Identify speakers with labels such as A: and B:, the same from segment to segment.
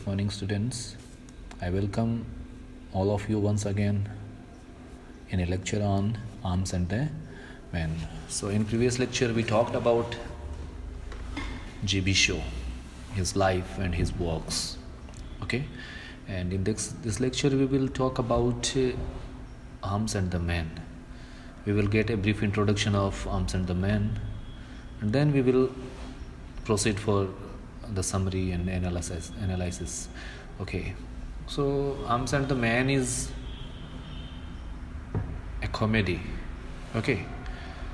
A: morning, students. I welcome all of you once again in a lecture on arms and the men. So in previous lecture we talked about G.B. Shaw, his life and his works. Okay, and in this lecture we will talk about arms and the men. We will get a brief introduction of arms and the men, and then we will proceed for the summary and analysis. Okay, so Arms and the Man is a comedy. Okay,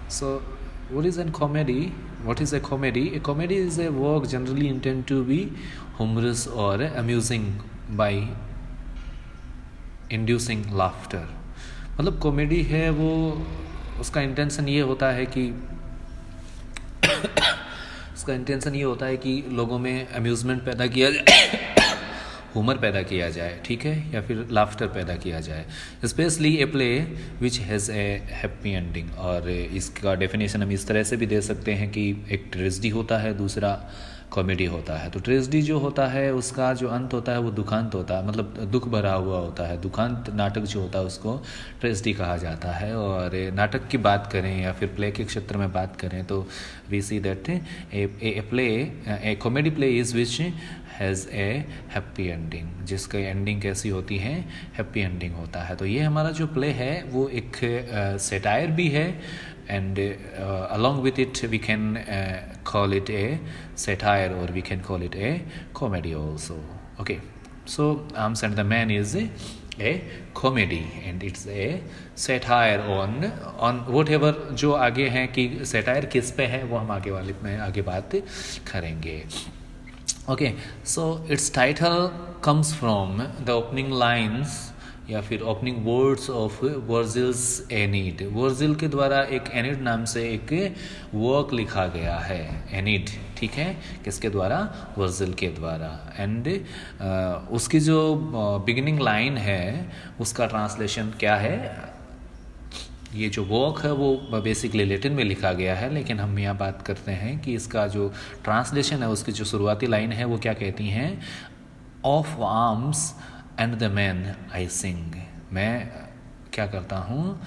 A: so what is a comedy? What is a comedy? A comedy is a work generally intended to be humorous or amusing by inducing laughter. मतलब comedy है वो, उसका intention ये होता है कि लोगों में अम्यूज़मेंट पैदा किया जाए, humor पैदा किया जाए, ठीक है, या फिर लाफ्टर पैदा किया जाए. Specially a play which has a happy ending. और इसका डेफिनेशन हम इस तरह से भी दे सकते हैं कि एक ट्रेजेडी होता है, दूसरा कॉमेडी होता है. तो ट्रेजेडी जो होता है उसका जो अंत होता है वो दुखांत होता है, मतलब दुख भरा हुआ होता है. दुखांत नाटक जो होता है उसको ट्रेजेडी कहा जाता है. और नाटक की बात करें या फिर प्ले के क्षेत्र में बात करें तो we see that a comedy play is which has a happy ending, जिसका एंडिंग कैसी होती है, हैप्पी एंडिंग होता है. तो ये हमारा जो प्ले है वो एक सेटायर भी है, and along with it we can call it a satire or we can call it a comedy also. Okay, so Arms and the Man is a comedy and it's a satire on whatever. जो आगे हैं कि satire किस पे है वो हम आगे वाले में आगे बात करेंगे. Okay, so its title comes from the opening lines या फिर ओपनिंग वर्ड्स ऑफ वर्जिल्स एनीड. वर्जिल के द्वारा एक एनीड नाम से एक वर्क लिखा गया है, एनीड, ठीक है, किसके द्वारा, वर्जिल के द्वारा. एंड उसकी जो बिगिनिंग लाइन है उसका ट्रांसलेशन क्या है. ये जो वर्क है वो बेसिकली लैटिन में लिखा गया है, लेकिन हम यहाँ बात करते हैं कि इसका जो ट्रांसलेशन है उसकी जो शुरुआती लाइन है वो क्या कहती हैं, of arms and the man I sing. मैं क्या करता हूँ,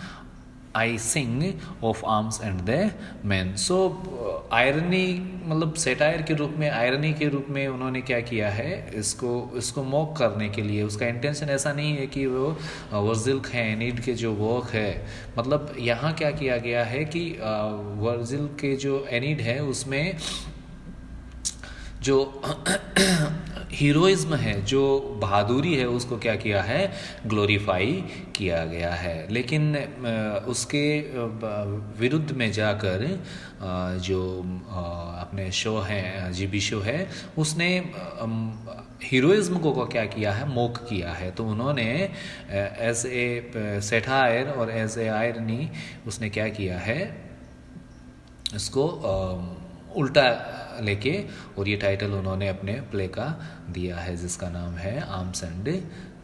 A: I sing of arms and the man. So irony, मतलब सेटायर के रूप में, आयरनी के रूप में उन्होंने क्या किया है, इसको मॉक करने के लिए. उसका इंटेंशन ऐसा नहीं है कि वो वर्जिल एनीड के जो वर्क है, मतलब यहाँ क्या किया गया है कि वर्जिल के जो एनीड है उसमें जो हीरोइज्म है, जो बहादुरी है, उसको क्या किया है, ग्लोरीफाई किया गया है. लेकिन उसके विरुद्ध में जाकर जो अपने शो हैं, G.B. शो है, उसने हीरोइज्म को क्या किया है, मोक किया है. तो उन्होंने एज ए सेटायर और एज ए आयरनी उसने क्या किया है, इसको उल्टा लेके, और ये टाइटल उन्होंने अपने प्ले का दिया है जिसका नाम है arms and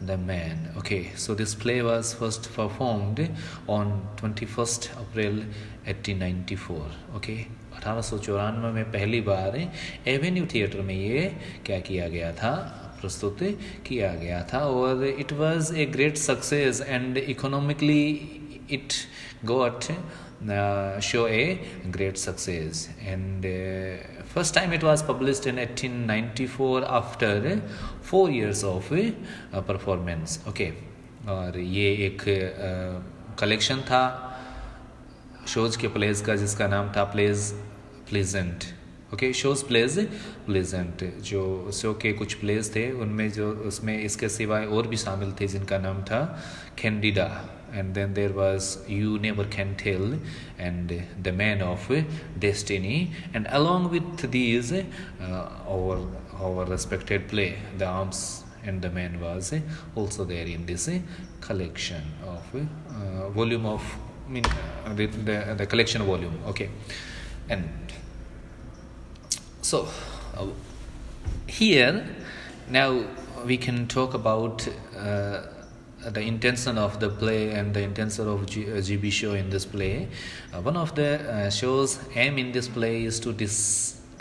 A: the man. Okay, so this play was first performed on 21 April 1894. Okay, 1894 में पहली बार एवेन्यू थिएटर में ये क्या किया गया था, प्रस्तुत किया गया था. और it was a great success and economically it got show a great success. And first time it was published in 1894 after 4 years of performance. Okay, और ये एक कलेक्शन था शोज के प्लेज का जिसका नाम था plays pleasant. Okay, Shaw's plays pleasant. जो शो के कुछ प्लेज थे उनमें जो उसमें इसके सिवाय और भी शामिल थे जिनका नाम था Candida, and then there was You Never Can Tell and The Man of Destiny. And along with these our respected play The Arms and the Man was also there in this collection of volume of the collection volume. Okay, and so here now we can talk about the intention of the play and the intention of G.B. Shaw in this play. One of the show's aim in this play is to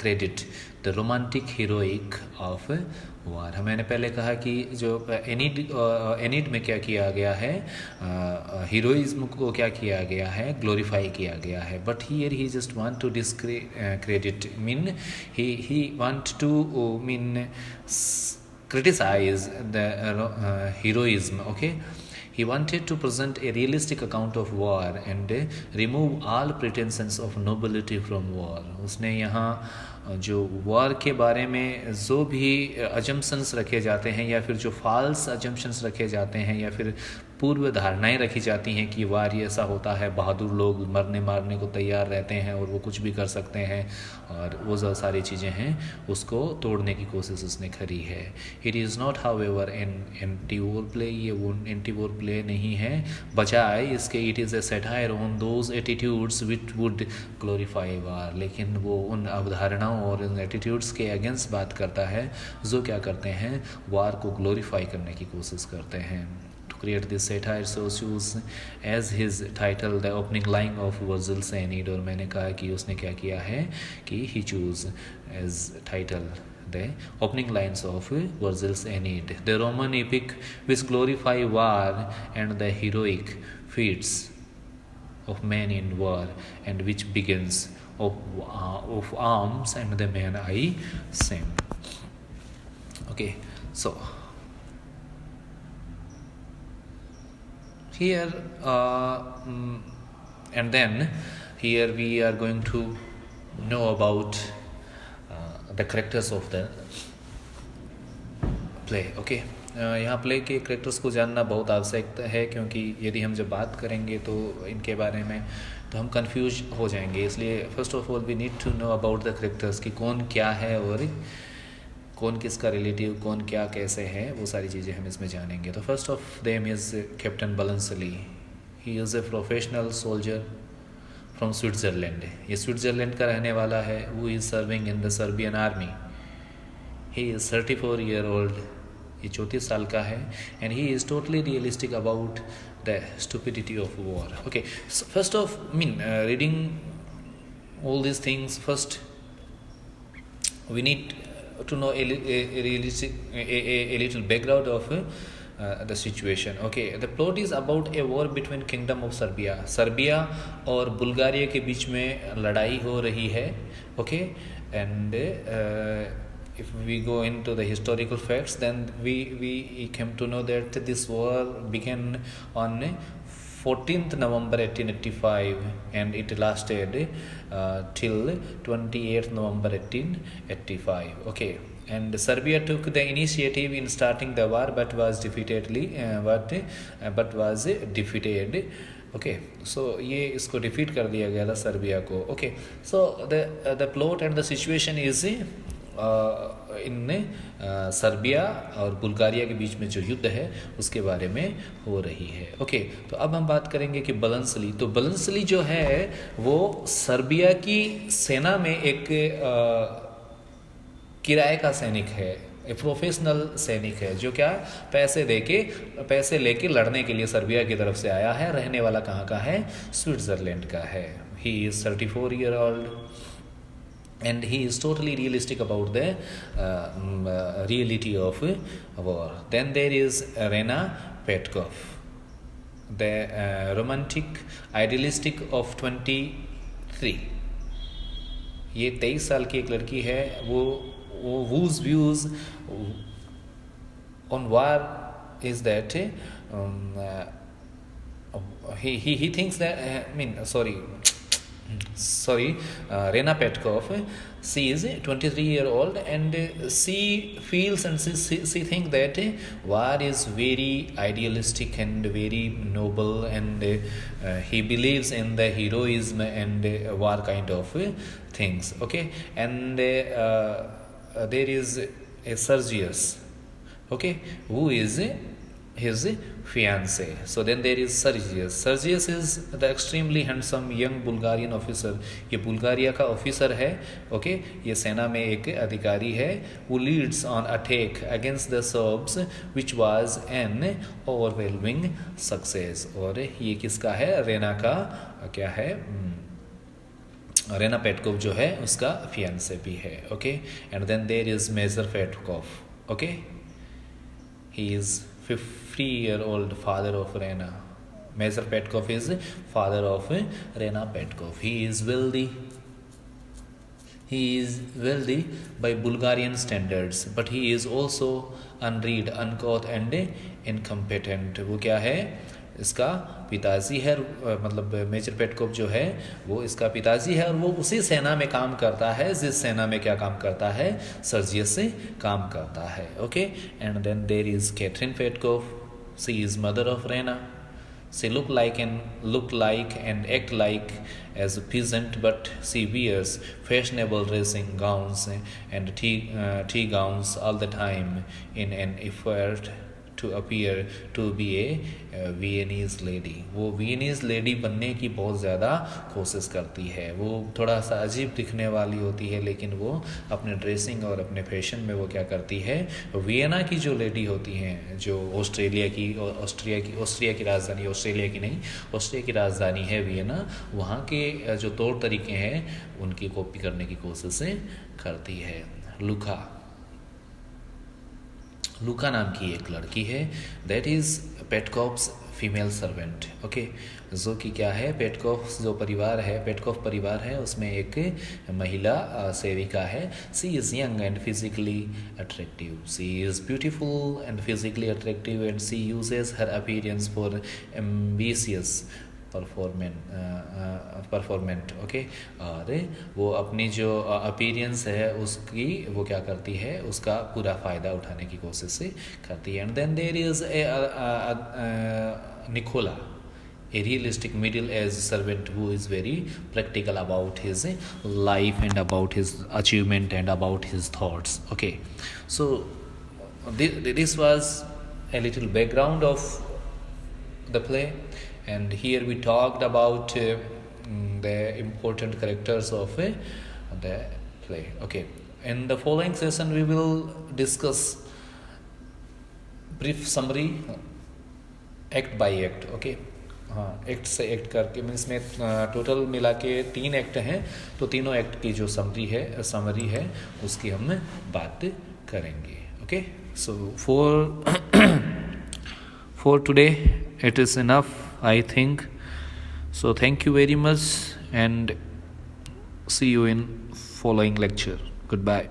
A: credit the romantic heroic of war. मैंने पहले कहा कि जो एनीड में क्या किया गया है, हीरोइज्म को क्या किया गया है, ग्लोरीफाई किया गया है, but here he just want to discredit, mean he want to mean criticize the heroism. Okay, he wanted to present a realistic account of war and remove all pretensions of nobility from war. उसने यहाँ जो war के बारे में जो भी assumptions रखे जाते हैं या फिर जो फॉल्स अजम्पशंस रखे जाते हैं या फिर पूर्व धारणाएं रखी जाती हैं कि वार ये ऐसा होता है, बहादुर लोग मरने मारने को तैयार रहते हैं और वो कुछ भी कर सकते हैं, और वो जो सारी चीज़ें हैं उसको तोड़ने की कोशिश उसने करी है. It is not however anti war play, ये वो एंटी वॉर प्ले नहीं है, बजाय इसके it is a satire on those attitudes which would glorify war. लेकिन वो उन अवधारणाओं और उन एटीट्यूड्स के अगेंस्ट बात करता है जो क्या करते हैं, वार को ग्लोरीफाई करने की कोशिश करते हैं. Create this satire, so choose as his title the opening line of Virgil's Aeneid. और मैंने कहा कि उसने क्या किया है कि he choose as title the opening lines of Virgil's Aeneid, the Roman epic which glorify war and the heroic feats of men in war, and which begins of arms and the man I sing. Okay, so here and then here we are going to know about the characters of the play. Okay, यहाँ play के characters को जानना बहुत आवश्यक है, क्योंकि यदि हम जब बात करेंगे तो इनके बारे में तो हम कंफ्यूज हो जाएंगे. इसलिए first of all we need to know about the characters कि कौन क्या है और कौन किसका रिलेटिव, कौन क्या कैसे है, वो सारी चीज़ें हम इसमें जानेंगे. तो first of them is captain Bluntschli. He is a professional soldier from Switzerland. ये स्विट्ज़रलैंड का रहने वाला है. वो is serving in the Serbian army. He is 34 year old. ये 34 साल का है. And he is totally realistic about the stupidity of war. Okay, first of reading all these things, first we need to know a little background of the situation. Okay, the plot is about a war between kingdom of Serbia. Serbia और Bulgaria के बीच में लड़ाई हो रही है. Okay, and if we go into the historical facts, then we came to know that this war began on 14th November 1885 and it lasted till 28th November 1885. Okay, and Serbia took the initiative in starting the war but was defeated. Okay, so ये इसको defeat कर दिया गया था Serbia को. Okay, so the plot and the situation is in Serbia और Bulgaria के बीच में जो युद्ध है उसके बारे में हो रही है. ओके, तो अब हम बात करेंगे कि बलंसली. तो बलंसली जो है वो सर्बिया की सेना में एक किराए का सैनिक है, एक प्रोफेशनल सैनिक है जो क्या पैसे लेके लड़ने के लिए सर्बिया की तरफ से आया है. रहने वाला कहाँ का है? स्विट्ज़रलैंड का है. ही is 34 year old and he is totally realistic about the reality of war. Then there is Rena Petkov, the romantic idealistic of 23. ये 23 साल की एक लड़की है. वो whose views on war is that he thinks that Rena Petkov, she is 23-year-old and she feels and she thinks that war is very idealistic and very noble, and he believes in the heroism and war kind of things. Okay, and there is a Sergius, okay, who is his fiancé. So then there is Sergius. Sergius is the extremely handsome young Bulgarian officer. ये Bulgaria का officer है. Okay, ये सेना में एक अधिकारी है. who leads on attack against the Serbs which was an overwhelming success. और ये किसका है? रेना का क्या है? रेना पेटकोव जो है उसका फियांसे भी है. Okay, and then there is major Petkoff. Okay, he is 50-year-old father of Rena. Major Petkov is father of Rena Petkov. He is wealthy. He is wealthy by Bulgarian standards, but he is also unread, uncouth and incompetent. वो क्या है? इसका पिताजी है, मतलब major Petkov जो है वो इसका पिताजी है और वो उसी सेना में काम करता है जिस सेना में क्या काम करता है, सर्जियस से काम करता है. Okay, and then there is Catherine Petkoff. She is mother of Raina. She look like and act like as a peasant, but she wears fashionable dressing gowns and tea gowns all the time in an effort to appear to be a Viennese lady. वो Viennese lady बनने की बहुत ज़्यादा कोशिश करती है. वो थोड़ा सा अजीब दिखने वाली होती है, लेकिन वो अपने ड्रेसिंग और अपने फैशन में वो क्या करती है, वियना की जो लेडी होती हैं, जो ऑस्ट्रिया की राजधानी, ऑस्ट्रेलिया की नहीं, ऑस्ट्रिया की राजधानी है वियना, वहाँ के जो तौर तरीके हैं उनकी कॉपी करने की कोशिश करती है. लूका नाम की एक लड़की है, that is Petkoff's female servant. Okay, जो कि क्या है, पेटकोव जो परिवार है, पेटकोव परिवार है, उसमें एक महिला सेविका है. She is young and physically attractive. She is beautiful and physically attractive and she uses her appearance for ambitious preferment. Okay, और वो अपनी जो अपीयरेंस है उसकी वो क्या करती है, उसका पूरा फ़ायदा उठाने की कोशिश करती है. And then there is Nicola, a realistic middle-aged servant who is very practical about his life and about his achievement and about his thoughts. Okay, so this was a little background of the play, and here we talked about the important characters of the play. Okay, in the following session we will discuss brief summary act by act. Okay, हाँ, act से act करके means में total मिला के 3 act हैं, तो तीनों act की जो समरी है उसकी हम बात करेंगे. Okay, so for today it is enough, I think. So thank you very much and see you in following lecture. Good bye.